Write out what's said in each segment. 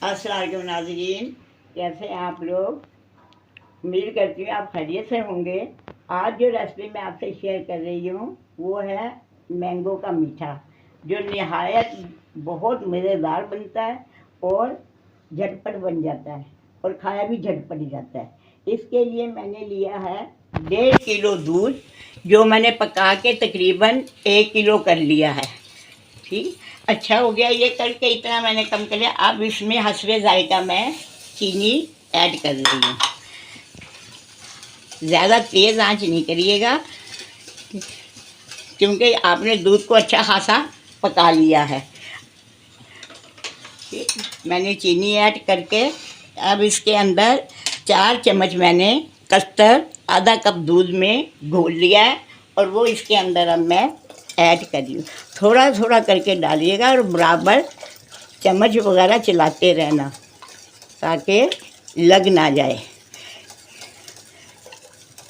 अस्सलाम वालेकुम नाज़रीन, कैसे हैं आप लोग। उम्मीद करती हूँ आप खैरियत से होंगे। आज जो रेसिपी मैं आपसे शेयर कर रही हूँ वो है मैंगो का मीठा, जो नहायत बहुत मज़ेदार बनता है और झटपट बन जाता है और खाया भी झटपट जाता है। इसके लिए मैंने लिया है 1.5 किलो दूध, जो मैंने पका के तकरीबन 1 किलो कर लिया है। ठीक, अच्छा हो गया ये करके, इतना मैंने कम कर लिया। अब इसमें हस्बे जायका मैं चीनी ऐड कर रही हूँ। ज़्यादा तेज़ आंच नहीं करिएगा, क्योंकि आपने दूध को अच्छा खासा पका लिया है। ठीक, मैंने चीनी ऐड करके अब इसके अंदर 4 चम्मच मैंने कस्टर्ड आधा कप दूध में घोल लिया है और वो इसके अंदर अब मैं ऐड कर रही हूँ। थोड़ा थोड़ा करके डालिएगा और बराबर चम्मच वगैरह चलाते रहना ताकि लग ना जाए।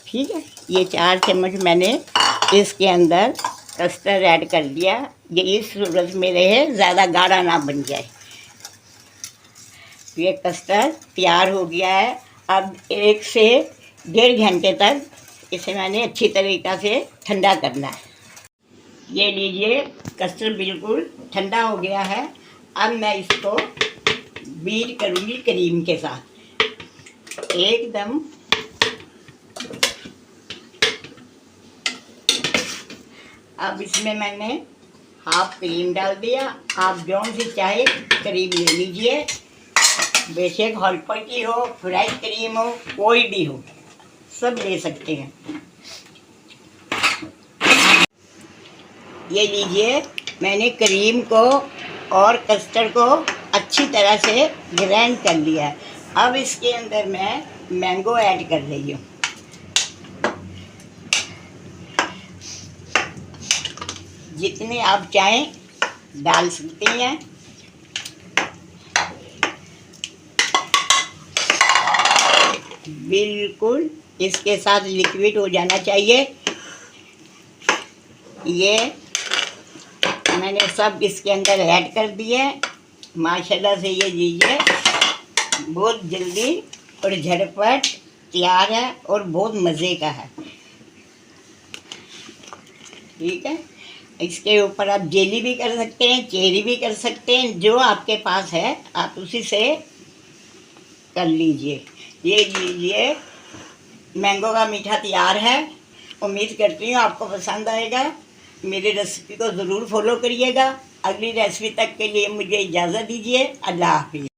ठीक है, ये 4 चम्मच मैंने इसके अंदर कस्टर्ड ऐड कर दिया। ये इस सूरत में रहे, ज़्यादा गाढ़ा ना बन जाए। ये कस्टर्ड तैयार हो गया है। अब 1 से 1.5 घंटे तक इसे मैंने अच्छी तरीक़ा से ठंडा करना है। ये लीजिए, कस्टर्ड बिल्कुल ठंडा हो गया है। अब मैं इसको बीट करूँगी क्रीम के साथ एकदम। अब इसमें मैंने हाफ क्रीम डाल दिया। आप जो सी चाहे क्रीम ले लीजिए, बेशक हॉलपर की हो, फ्रेश क्रीम हो, कोई भी हो, सब ले सकते हैं। ये लीजिए, मैंने क्रीम को और कस्टर्ड को अच्छी तरह से ग्राइंड कर लिया है। अब इसके अंदर मैं मैंगो ऐड कर रही हूँ। जितने आप चाहें डाल सकते हैं। बिल्कुल इसके साथ लिक्विड हो जाना चाहिए। ये मैंने सब इसके अंदर ऐड कर दिए। माशाल्लाह से ये लीजिए, बहुत जल्दी और झटपट तैयार है और बहुत मज़े का है। ठीक है, इसके ऊपर आप जेली भी कर सकते हैं, चेरी भी कर सकते हैं, जो आपके पास है आप उसी से कर लीजिए। ये लीजिए, मैंगो का मीठा तैयार है। उम्मीद करती हूँ आपको पसंद आएगा। मेरी रेसिपी को ज़रूर फॉलो करिएगा। अगली रेसिपी तक के लिए मुझे इजाज़त दीजिए। अल्लाह हाफिज़।